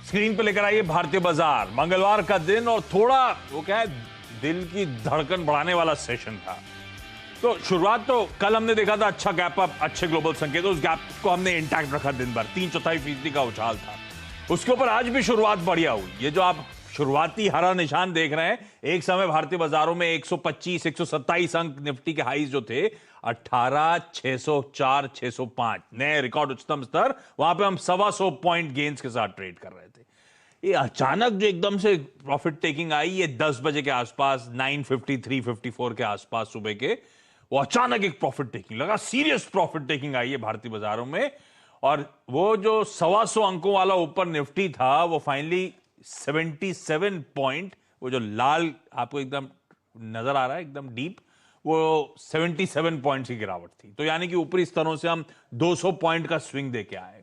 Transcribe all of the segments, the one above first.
Screen पे लेकर आइए भारतीय बाजार। मंगलवार का दिन और थोड़ा वो क्या है, दिल की धड़कन बढ़ाने वाला सेशन था। तो शुरुआत तो कल हमने देखा था, अच्छा गैप अप, अच्छे ग्लोबल संकेत, उस गैप को हमने इंटैक्ट रखा दिन भर, 3/4% का उछाल था। उसके ऊपर आज भी शुरुआत बढ़िया हुई। ये जो आप शुरुआती हरा निशान देख रहे हैं, एक समय भारतीय बाजारों में 125 127 अंक निफ्टी के हाईज जो थे 18 604 605 नए रिकॉर्ड उच्चतम स्तर, वहां पे हम 125 पॉइंट गेन्स के साथ ट्रेड कर रहे थे। ये अचानक जो एकदम से प्रॉफिट टेकिंग आई, ये 10 बजे के आसपास, 9:53 54 के आसपास सुबह के, वो अचानक एक प्रॉफिट टेकिंग लगा, सीरियस प्रॉफिट टेकिंग आई है भारतीय बाजारों में। और वो जो 125 अंकों वाला ऊपर निफ्टी था, वो फाइनली 77 पॉइंट, वो जो लाल आपको एकदम नजर आ रहा है एकदम डीप, वो 77 पॉइंट्स की गिरावट थी। तो यानी कि ऊपरी स्तरों से हम 200 पॉइंट का स्विंग देके आए।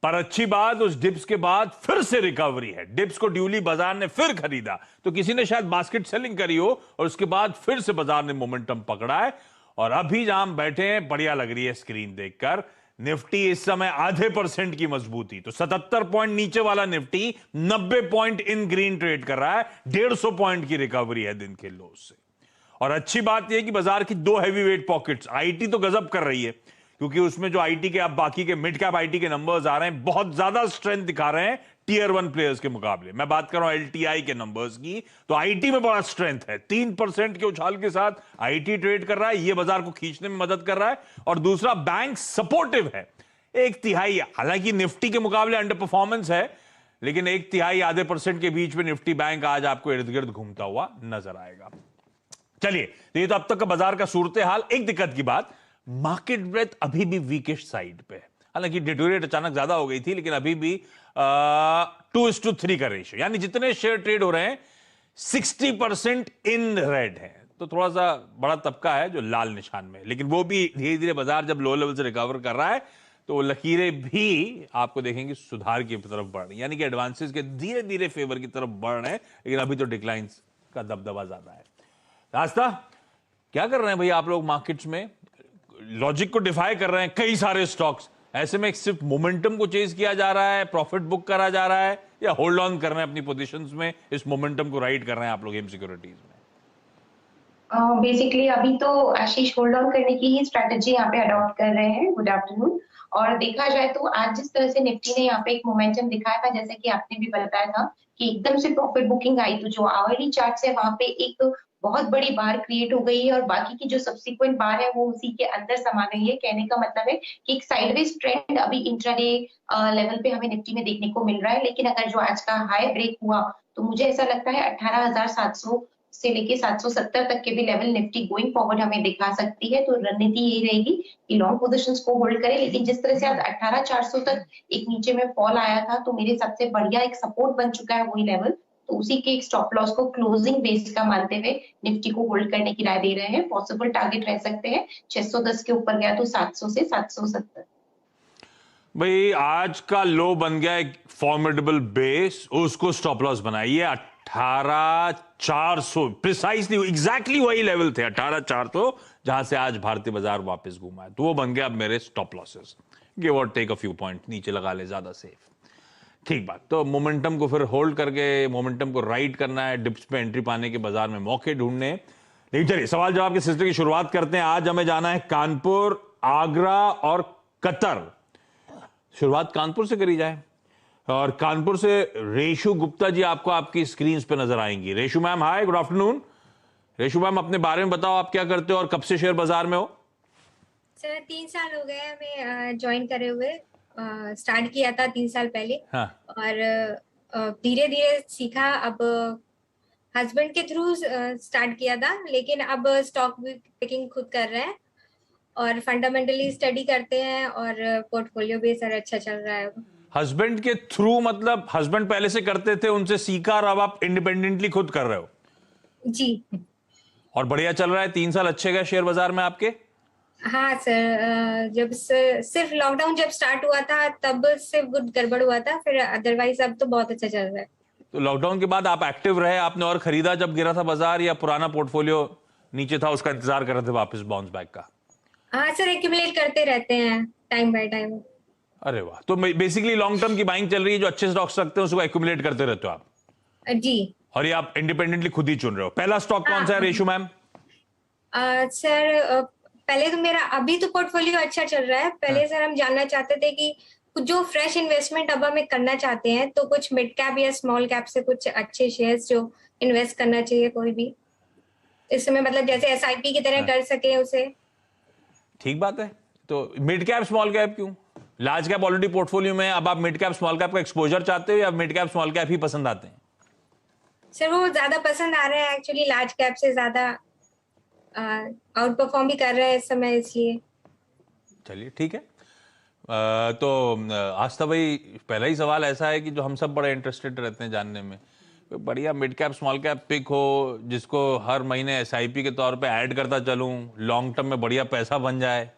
पर अच्छी बात, उस डिप्स के बाद फिर से रिकवरी है। डिप्स को ड्यूली बाजार ने फिर खरीदा, तो किसी ने शायद बास्केट सेलिंग करी हो और उसके बाद फिर से बाजार ने मोमेंटम पकड़ा है। और अभी जहां हम बैठे हैं, बढ़िया लग रही है स्क्रीन देखकर। निफ्टी इस समय आधे % की मजबूती, तो 77 पॉइंट नीचे वाला Nifty 90 point in green trade कर रहा है। 150 पॉइंट की रिकवरी है दिन के लो से। और अच्छी बात यह कि बाजार की दो हैवीवेट पॉकेट्स, आईटी तो गजब कर रही है, क्योंकि उसमें जो आईटी के, अब बाकी के मिड कैप आईटी के नंबर्स आ रहे हैं, बहुत ज्यादा स्ट्रेंथ दिखा रहे हैं टियर 1 प्लेयर्स के मुकाबले। मैं बात कर रहा हूं एलटीआई के नंबर्स की, तो आईटी में बड़ा स्ट्रेंथ है। 3% के उछाल के साथ आईटी ट्रेड कर रहा है, यह बाजार को खींचने में मदद कर रहा है। और दूसरा, बैंक सपोर्टिव है। 1/3, हालांकि निफ्टी के मुकाबले अंडर परफॉर्मेंस है, लेकिन 1/3 आधे % के बीच में निफ्टी बैंक आज आपको इर्द गिर्द घूमता हुआ नजर आएगा। चलिए, तो ये तो अब तक का बाजार का सूरत हाल। एक दिक्कत की बात, मार्केट ब्रेथ अभी भी वीकेस्ट साइड पे है। हालांकि डिटोरेट अचानक ज्यादा हो गई थी, लेकिन अभी भी 2:3 का रेशियो, यानी जितने शेयर ट्रेड हो रहे हैं 60% इन रेड है। तो थोड़ा सा बड़ा तबका है जो लाल निशान में, लेकिन वो भी धीरे धीरे बाजार जब लो लेवल से रिकवर कर रहा है, तो लकीरें भी आपको देखेंगे सुधार की तरफ बढ़ रही, यानी कि एडवांसेस के धीरे धीरे फेवर की तरफ बढ़ रहे हैं। लेकिन अभी तो डिक्लाइंस का दबदबा ज्यादा है। रास्ता क्या कर रहे हैं भैया आप लोग मार्केट्स में? लॉजिक को डिफाई कर रहे हैं कई सारे स्टॉक्स। ऐसे में सिर्फ मोमेंटम को चेज किया जा रहा है, प्रॉफिट बुक करा जा रहा है, या होल्ड ऑन कर रहे हैं अपनी पोजीशंस में, इस मोमेंटम को राइड कर रहे हैं आप लोग एम सिक्योरिटीज में? बेसिकली अभी तो आशीष होल्ड ऑन करने की ही स्ट्रेटजी यहाँ पे अडॉप्ट कर रहे हैं। Good afternoon. और देखा जाए तो आज जिस तरह से निफ्टी ने यहाँ पे एक मोमेंटम दिखाया था, जैसे कि आपने भी बताया था कि एकदम से प्रॉफिट बुकिंग आई, तो जो आवरली चार्ट है वहां पे एक बहुत बड़ी बार क्रिएट हो गई है और बाकी की जो सब्सिक्वेंट बार है वो उसी के अंदर समा गई है। कहने का मतलब है कि एक साइडवेज ट्रेंड अभी इंट्राडे लेवल पे हमें निफ्टी में देखने को मिल रहा है। लेकिन अगर जो आज का हाई ब्रेक हुआ, तो मुझे ऐसा लगता है 18,700 से लेके 770 तक के भी लेवल निफ्टी गोइंग फॉरवर्ड हमें दिखा सकती है। तो रणनीति यही रहेगी कि लॉन्ग पोजीशंस को होल्ड करें। लेकिन जिस तरह से आज 18,400 तक एक नीचे में फॉल आया था, तो मेरे हिसाब से बढ़िया एक सपोर्ट बन चुका है वही लेवल। तो उसी के एक स्टॉप लॉस को क्लोजिंग बेस का मानते हुए निफ्टी को होल्ड करने की राय दे रहे हैं। पॉसिबल टारगेट रह सकते हैं 610 के ऊपर गया तो 700 से 770। भाई आज का लो बन गया एक फॉर्मिडेबल बेस, उसको स्टॉप लॉस बनाइए 18,400, प्रिसाइसली एग्जैक्टली वही लेवल थे 18,400, जहां से आज भारतीय बाजार वापस घूमा है। तो वो बन गया अब मेरे स्टॉप लॉसेस, गिव और टेक अ फ्यू पॉइंट नीचे लगा ले, ज्यादा सेफ। ठीक बात। तो मोमेंटम को फिर होल्ड करके मोमेंटम को राइड करना है, डिप्स पे एंट्री पाने के बाजार में मौके ढूंढने। लेकिन चलिए सवाल जवाब के सिलसिले की शुरुआत करते हैं। आज हमें जाना है कानपुर, आगरा और कतर। शुरुआत कानपुर से करी जाए, और कानपुर से रेशु गुप्ता जी आपको आपकी स्क्रीन पे नजर आएंगी। रेशु मैम, हाय, गुड आफ्टरनून। रेशु मैम, अपने बारे में बताओ, आप क्या करते हो और कब से शेयर बाजार में हो? सर 3 साल हो गए हमें ज्वाइन करे हुए। स्टार्ट किया था 3 साल पहले। हाँ। और धीरे धीरे सीखा। अब हस्बैंड के थ्रू स्टार्ट किया था, लेकिन अब स्टॉक पिकिंग खुद कर रहे हैं और फंडामेंटली स्टडी करते हैं और पोर्टफोलियो भी सर अच्छा चल रहा है। हस्बैंड के थ्रू मतलब हस्बैंड पहले से करते थे, उनसे सीखा और अब आप इंडिपेंडेंटली खुद कर रहे हो? जी। और बढ़िया चल रहा है? 3 साल अच्छे गए शेयर बाजार में आपके? हाँ सर, जब सिर्फ लॉकडाउन जब स्टार्ट हुआ था तब सिर्फ कुछ गड़बड़ हुआ था, फिर अदरवाइज अब तो बहुत अच्छा चल रहा है। तो लॉकडाउन के बाद आप एक्टिव रहे, आपने और खरीदा जब गिरा था बाजार, या पुराना पोर्टफोलियो नीचे था उसका इंतजार कर रहे थे वापस बाउंस बैक का? हाँ सर, एक्यूमुलेट करते रहते हैं टाइम बाय टाइम। अरे वाह, तो बेसिकली लॉन्ग टर्म की बाइंग चल रही है, जो अच्छे स्टॉक्स रखते हैं उसको एक्यूमुलेट करते रहते हो आप? जी और ये आप इंडिपेंडेंटली खुद ही चुन रहे हो? पहला स्टॉक कौन सा है रेशु मैम? सर पहले तो मेरा अभी तो पोर्टफोलियो अच्छा चल रहा है। पहले सर हम जानना चाहते थे कि कुछ जो फ्रेश इन्वेस्टमेंट अब हमें करना चाहते हैं, तो कुछ मिड कैप या स्मॉल कैप से कुछ अच्छे शेयर्स जो इन्वेस्ट करना चाहिए कोई भी इस समय, मतलब जैसे एसआईपी की तरह कर सके उसे। ठीक बात है। तो मिड कैप स्मॉल कैप क्यों? लार्ज कैप ऑलरेडी पोर्टफोलियो में, अब आप मिड कैप स्मॉल कैप का एक्सपोजर चाहते हो या मिड कैप स्मॉल कैप ही पसंद आते हैं? सर वो ज्यादा पसंद आ रहा है एक्चुअली, लार्ज कैप से ज्यादा आउट परफॉर्म भी कर रहा है इस समय, इसलिए। चलिए ठीक है। तो आस्था भाई, पहला ही सवाल ऐसा है कि जो हम सब बड़े इंटरेस्टेड रहते हैं जानने में, बढ़िया mid cap small cap pick हो जिसको हर महीने एसआईपी के तौर पे ऐड करता चलूं, लॉन्ग टर्म में बढ़िया पैसा बन जाए।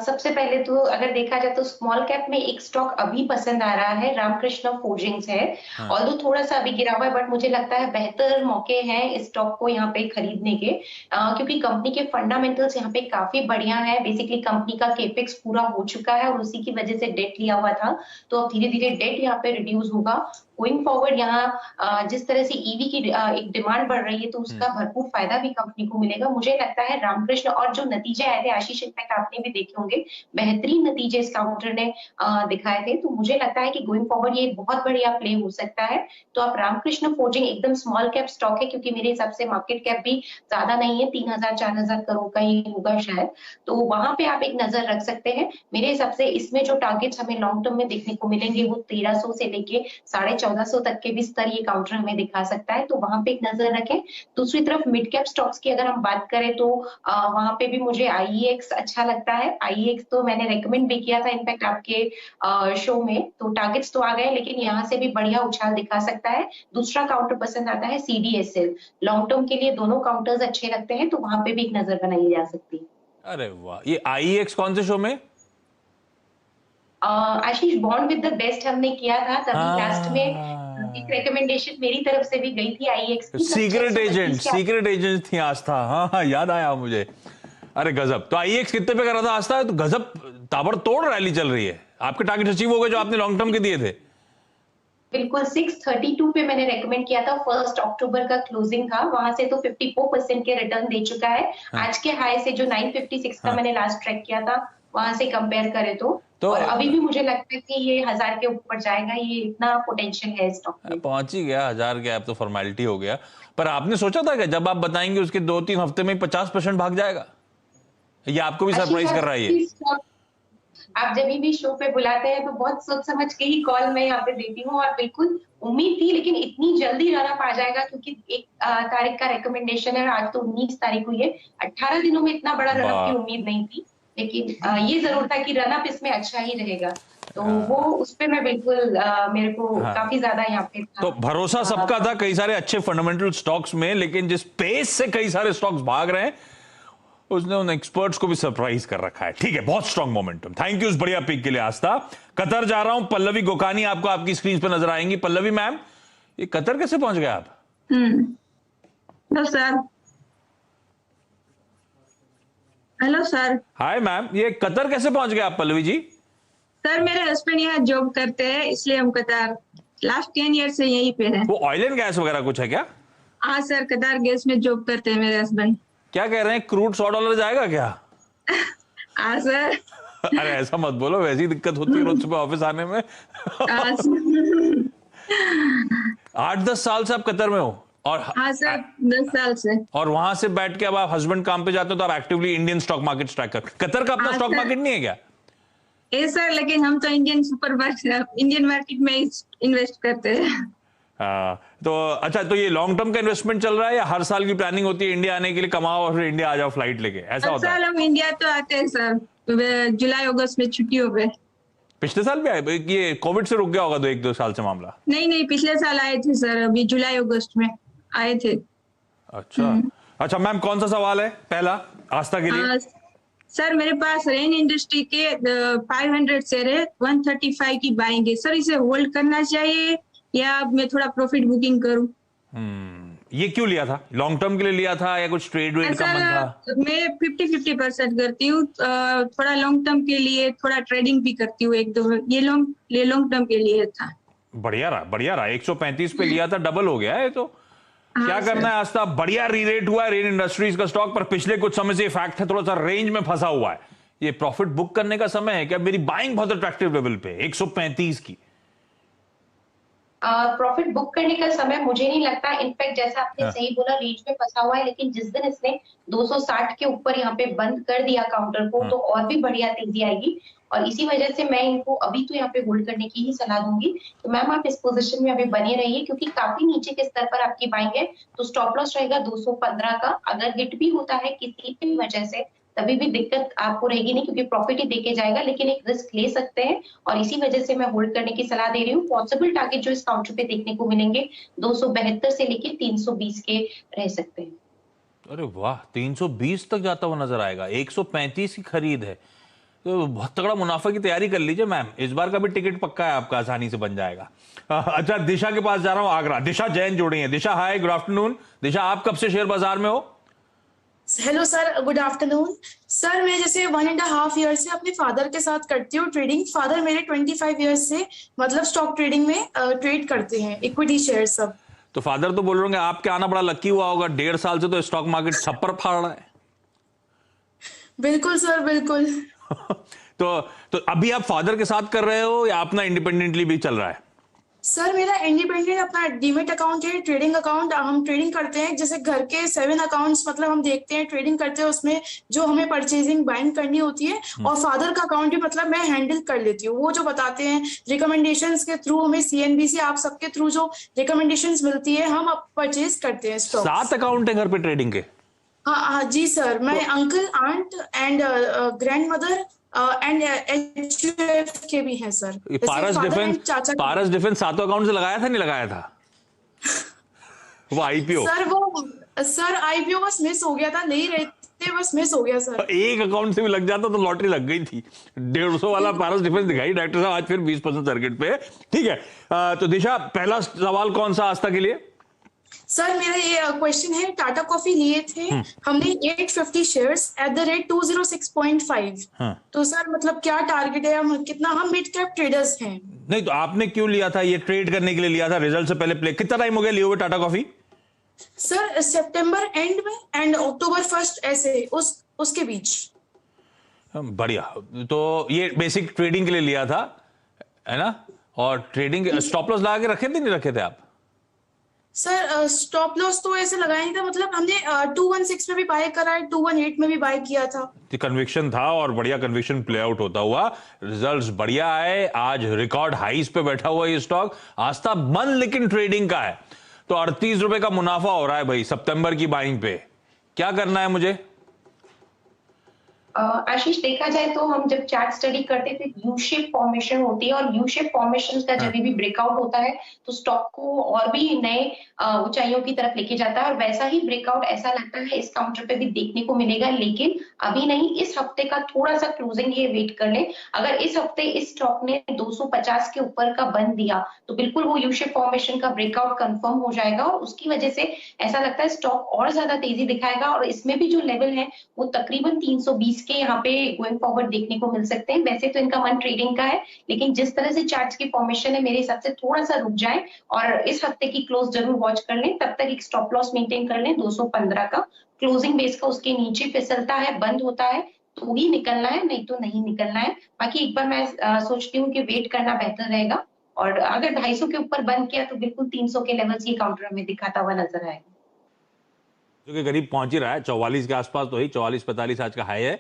सबसे पहले तो अगर देखा जाए तो स्मॉल कैप में एक स्टॉक अभी पसंद आ रहा है, रामकृष्ण फोर्जिंग्स है। हाँ। ऑल्दो थोड़ा सा अभी गिरा हुआ है, बट मुझे लगता है बेहतर मौके हैं इस स्टॉक को यहाँ पे खरीदने के, क्योंकि कंपनी के फंडामेंटल्स यहाँ पे काफी बढ़िया है। बेसिकली कंपनी का केपेक्स पूरा हो चुका है और उसी की वजह से डेट लिया हुआ था, तो अब धीरे धीरे डेट यहाँ पे रिड्यूस होगा। गोइंग फॉरवर्ड यहाँ जिस तरह से ईवी की एक डिमांड बढ़ रही है, तो उसका भरपूर फायदा भी कंपनी को मिलेगा। मुझे लगता है रामकृष्ण, और जो नतीजे आए थे आशीष, इनफैक्ट आपने भी देखे होंगे, बेहतरीन नतीजे इस काउंटर ने दिखाए थे, तो मुझे लगता है कि गोइंग फॉरवर्ड ये बहुत बढ़िया प्ले हो सकता है। तो आप रामकृष्ण फोर्जिंग एकदम स्मॉल कैप स्टॉक है, क्योंकि मेरे हिसाब से मार्केट कैप भी ज्यादा नहीं है, 3,000-4,000 करोड़ का ही होगा शायद, तो वहां पे आप एक नजर रख सकते हैं। मेरे हिसाब से इसमें जो टारगेट्स हमें लॉन्ग टर्म में देखने को मिलेंगे वो 1300 से लेके 1450 तक के भी स्तर ये काउंटर हमें दिखा सकता है, तो वहां पे एक नजर रखें। दूसरी तरफ मिड कैप स्टॉक्स की अगर हम बात करें तो वहां पे भी मुझे आईईएक्स अच्छा लगता है। आईईएक्स तो मैंने रेकमेंड भी किया था इनफैक्ट आपके शो में, तो टारगेट्स तो आ गए, लेकिन यहाँ से भी बढ़िया उछाल दिखा सकता है। दूसरा काउंटर पसंद आता है सीडीएसएल, लॉन्ग टर्म के लिए दोनों काउंटर्स अच्छे लगते हैं, तो वहां पे भी एक नजर बनाई जा सकती है। अरे वाह, ये आईईएक्स कौन से शो में? आशीष, बॉन्ड विद द बेस्ट हमने किया था, तभी लास्ट में एक रिकमेंडेशन मेरी तरफ से भी गई थी आईएक्स की। सीक्रेट एजेंट थी आस्था। हाँ हाँ, याद आया मुझे। अरे गजब। तो आईएक्स कितने पे कर रहा था आस्था? तो गजब ताबड़तोड़ रैली चल रही है। आपके टारगेट अचीव हो गए जो आपने लॉन्ग टर्म के दिए थे? बिल्कुल, 632 पे मैंने रेकमेंड किया था, 1 अक्टूबर का क्लोजिंग था, वहां से तो 54% के रिटर्न दे चुका है। आज के हाई से जो 956 का मैंने लास्ट ट्रैक किया था, वहां से कंपेयर करें तो और अभी भी मुझे लगता है कि ये 1000 के ऊपर जाएगा, ये इतना पोटेंशियल है स्टॉक में। पहुंच ही गया 1000 के, अब तो फॉर्मेलिटी हो गया। पर आपने सोचा था कि जब आप बताएंगे उसके 2-3 हफ्ते में 50% भाग जाएगा? ये आपको भी सरप्राइज कर रहा है ये? आप जब भी शो पे बुलाते हैं तो बहुत सोच समझ के ही कॉल मैं यहाँ पे देती हूँ, और बिल्कुल उम्मीद थी, लेकिन इतनी जल्दी रन अप आ जाएगा क्योंकि 1 तारीख का रिकमेंडेशन है, आज तो 19 तारीख हुई है। 18 दिनों में इतना बड़ा रन अप की उम्मीद नहीं थी, लेकिन ये जरूर था कि रन अप इसमें अच्छा ही रहेगा, तो वो उस पे मैं बिल्कुल मेरे को काफी ज्यादा यहाँ पे तो भरोसा सबका था कई सारे अच्छे फंडामेंटल स्टॉक्स में, लेकिन जिस पेस से कई सारे स्टॉक्स भाग रहे हैं उसने उन एक्सपर्ट्स को भी सरप्राइज कर रखा है। ठीक है, बहुत स्ट्रॉन्ग मोमेंटम। थैंक यू इस बढ़िया पिक के लिए आस्था। कतर जा रहा हूं, पल्लवी गोकानी आपको आपकी स्क्रीन पर नजर आएंगी। पल्लवी मैम, ये कतर कैसे पहुंच गए आप? Hello sir. Hello sir. Hi ma'am, ये कतर कैसे पहुंच गए आप पल्लवी जी? सर मेरे हस्बैंड यहाँ जॉब करते हैं, इसलिए हम कतर लास्ट 10 ईयर से यहीं पे हैं। वो ऑयल एंड गैस वगैरह कुछ है क्या? हाँ सर, कतर गैस में जॉब करते हैं मेरे हस्बैंड। क्या कह रहे हैं, क्रूड $100 जाएगा क्या? हाँ सर। अरे ऐसा मत बोलो, वैसी दिक्कत होती है रोज सुबह ऑफिस आने में। 8-10 साल से आप कतर में हो? और हाँ सर, 10 साल से। और वहां से बैठ के अब आप हस्बैंड काम पे जाते हो तो आप actively Indian stock market track कर। कतर का अपना स्टॉक मार्केट नहीं है क्या? सर, लेकिन हम तो इंडियन मार्केट में इन्वेस्ट करते हैं। तो अच्छा, तो ये लॉन्ग टर्म का इन्वेस्टमेंट चल रहा है या हर साल की प्लानिंग होती है इंडिया आने के लिए, कमाओ और फिर इंडिया आ जाओ फ्लाइट लेके, ऐसा होता है? साल हम इंडिया तो आते हैं सर, जुलाई अगस्त में छुट्टियों पे। पिछले साल भी आए? ये कोविड से रुक गया होगा 1-2 साल से मामला? नहीं, पिछले साल आए थे सर, अभी जुलाई अगस्त में आए थे। अच्छा मैम, कौन सा सवाल है पहला आस्था के लिए? सर मेरे पास रेन इंडस्ट्री के 500 शेयर है, 135 की बाइंग है सर, इसे होल्ड करना चाहिए या मैं थोड़ा प्रॉफिट बुकिंग करूं? ये क्यों लिया था? लॉन्ग टर्म के लिए लिया था या कुछ ट्रेड वेड का मन था? सर मैं 50-50% करती हूँ, थोड़ा लॉन्ग टर्म के लिए, थोड़ा ट्रेडिंग भी करती हूँ एक दो। ये लॉन्ग टर्म के लिए था। बढ़िया रहा 135 पे लिया था, डबल हो गया है तो। क्या करना है आस्था? बढ़िया रीरेट हुआ है रेन इंडस्ट्रीज का स्टॉक, पर पिछले कुछ समय से ये फैक्ट है थोड़ा सा रेंज में फंसा हुआ है। ये प्रॉफिट बुक करने का समय है क्या? मेरी बाइंग बहुत अट्रैक्टिव लेवल पे 135 की। प्रॉफिट बुक करने का समय मुझे नहीं लगता। इनफैक्ट जैसा आपने हाँ। सही बोला, रेंज में फंसा हुआ है, लेकिन जिस दिन इसने 260 के ऊपर यहाँ पे बंद कर दिया काउंटर को, तो और भी बढ़िया तेजी आएगी। और इसी वजह से मैं इनको अभी तो यहाँ पे होल्ड करने की ही सलाह दूंगी। तो मैम आप इस पोजीशन में अभी बने रहिए, क्योंकि काफी नीचे के स्तर पर आपकी बाइंग है। तो स्टॉप लॉस रहेगा 215 का। अगर हिट भी होता है किसी भी वजह से, तभी भी दिक्कत आपको रहेगी नहीं, क्योंकि प्रॉफिट ही देके जाएगा, लेकिन एक रिस्क ले सकते हैं। और इसी वजह से मैं होल्ड करने की सलाह दे रही हूँ। पॉसिबल टारगेट जो इस काउंटर पे देखने को मिलेंगे 272 से लेके 320 के रह सकते हैं। अरे वाह, 320 तक जाता हुआ नजर आएगा। 135 की खरीद है तो बहुत तगड़ा मुनाफा की तैयारी कर लीजिए मैम। इस बार का भी टिकट पक्का है आपका, आसानी से बन जाएगा। अच्छा, दिशा के पास जा रहा हूं, आगरा। दिशा जैन जोड़ी है। दिशा हाय, गुड आफ्टरनून। दिशा, आप कब से शेयर बाजार में हो? Hello sir, good afternoon. Sir मैं जैसे 1.5 ईयर से अपने फादर के साथ करती हूँ ट्रेडिंग। फादर मेरे 25 ईयर्स से मतलब स्टॉक ट्रेडिंग में ट्रेड करते हैं, इक्विटी शेयर सब। तो फादर तो बोल रहे होंगे आपके आना बड़ा लकी हुआ होगा, 1.5 साल से तो स्टॉक मार्केट छप्पर फाड़ रहा है। बिल्कुल सर, बिल्कुल। तो अभी आप फादर के साथ कर रहे हो या अपना इंडिपेंडेंटली भी चल रहा है? सर मेरा इंडिपेंडेंट अपना डीमेट अकाउंट है, ट्रेडिंग अकाउंट। हम ट्रेडिंग करते हैं, जैसे घर के 7 अकाउंट्स मतलब हम देखते हैं, ट्रेडिंग करते हैं उसमें जो हमें परचेजिंग बाइंग करनी होती है। और फादर का अकाउंट भी मतलब मैं हैंडल कर लेती हूँ। वो जो बताते हैं रिकमेंडेशंस के थ्रू, हमें सीएनबीसी आप सबके थ्रू जो रिकमेंडेशंस मिलती है, हम परचेज करते हैं स्टॉक। 7 अकाउंट है घर पे ट्रेडिंग के? हाँ जी सर। मैं uncle, aunt and grandmother and HUF के भी हैं सर। पारस डिफेंस 7 अकाउंट से लगाया था, नहीं लगाया था? वो आईपीओ सर आईपीओ बस मिस हो गया था, नहीं रहते बस मिस हो गया सर। एक अकाउंट से भी लग जाता तो लॉटरी लग गई थी। 150 वाला पारस डिफेंस दिखाई डॉक्टर साहब, आज फिर 20% सर्किट पे। ठीक है, तो दिशा, पहला सवाल कौन सा आस्था के लिए? सर मेरा ये क्वेश्चन है, टाटा कॉफी लिए थे हमने 850 शेयर्स एट द रेट 206.5। तो सर मतलब क्या टारगेट है, हम कितना, हम मिड कैप ट्रेडर्स हैं। नहीं तो आपने क्यों लिया था? ये ट्रेड करने के लिए लिया था, रिजल्ट से पहले प्ले? कितना टाइम हो गया लिए हुए Tata coffee? Sir September and में एंड अक्टूबर 1 ऐसे उसके बीच। बढ़िया। तो ये बेसिक ट्रेडिंग के लिए लिया था, है ना? और ट्रेडिंग स्टॉप लॉस लगा के रखे थे, नहीं रखे थे आप? सर स्टॉप लॉस तो ऐसे लगाया नहीं था, मतलब हमने 216 में भी बाय करा है, 218 में भी बाय किया था। कन्विक्शन था और बढ़िया कन्विक्शन प्ले आउट होता हुआ, रिजल्ट्स बढ़िया है। आज रिकॉर्ड हाईज पे बैठा हुआ ये स्टॉक। आस्था मन लेकिन ट्रेडिंग का है, तो 38 रुपए का मुनाफा हो रहा है भाई सितंबर की बाइंग पे। क्या करना है मुझे? आशीष, देखा जाए तो हम जब चार्ट स्टडी करते थे, यू शेप फॉर्मेशन होती है, और यू शेप फॉर्मेशन का जब भी ब्रेकआउट होता है तो स्टॉक को और भी नए ऊंचाइयों की तरफ लेके जाता है। और वैसा ही ब्रेकआउट ऐसा लगता है इस काउंटर पे भी देखने को मिलेगा, लेकिन अभी नहीं। इस हफ्ते का थोड़ा सा क्लोजिंग ये वेट कर ले। अगर इस हफ्ते इस स्टॉक ने 250 के ऊपर का बंद दिया तो बिल्कुल वो यू शेप फॉर्मेशन का ब्रेकआउट कंफर्म हो जाएगा, और उसकी वजह से ऐसा लगता है स्टॉक और ज्यादा तेजी दिखाएगा। और इसमें भी जो लेवल है वो तकरीबन 320 के यहाँ पे गोइंग फॉरवर्ड देखने को मिल सकते हैं। वैसे तो इनका मन ट्रेडिंग का है, लेकिन जिस तरह से चार्ट्स की फॉर्मेशन है, मेरे हिसाब से थोड़ा सा रुक जाए और इस हफ्ते की क्लोज जरूर वॉच कर लें। तब तक एक स्टॉप लॉस मेंटेन कर लें 215 का। क्लोजिंग बेस का उसके नीचे फिसलता है, बंद होता है तो ही निकलना है, नहीं तो नहीं निकलना है। बाकी एक बार मैं सोचती हूँ कि वेट करना बेहतर रहेगा, और अगर 250 के ऊपर बंद किया तो बिल्कुल 300 के लेवल्स ये काउंटर में दिखाता हुआ नजर आएगा, जो कि करीब पहुंच ही रहा है 44 के आसपास। तो ही 44-45 आज का हाई है।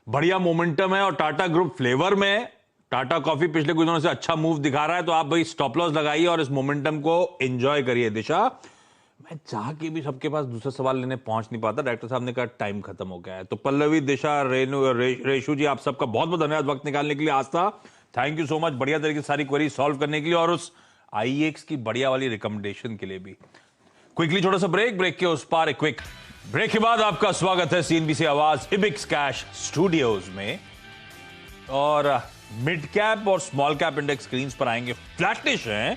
बढ़िया मोमेंटम है और टाटा ग्रुप फ्लेवर में टाटा कॉफी पिछले कुछ दिनों से अच्छा मूव दिखा रहा है। तो आप भाई स्टॉप लॉस लगाइए और इस मोमेंटम को एंजॉय करिए। दिशा, मैं चाह के भी सबके पास दूसरा सवाल लेने पहुंच नहीं पाता, डॉक्टर साहब ने कहा टाइम खत्म हो गया है। तो पल्लवी, दिशा, रेशु जी, आप सबका बहुत बहुत धन्यवाद वक्त निकालने के लिए। आस्था, थैंक यू सो मच, बढ़िया तरीके से सारी क्वेरी सॉल्व करने के लिए और उस आईएक्स की बढ़िया वाली रिकमेंडेशन के लिए भी। क्विकली छोटा सा ब्रेक के उस पार एक क्विक ब्रेक के बाद आपका स्वागत है सीएनबीसी आवाज हिबिक्स कैश स्टूडियोज में। और मिड कैप और स्मॉल कैप इंडेक्स स्क्रीन्स पर आएंगे, फ्लैटिश हैं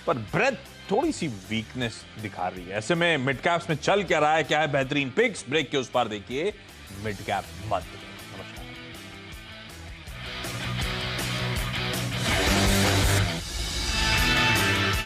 पर ब्रेथ थोड़ी सी वीकनेस दिखा रही है। ऐसे में मिड कैप्स में चल क्या रहा है, क्या है बेहतरीन पिक्स, ब्रेक के उस पार देखिए मिड कैप मंथ।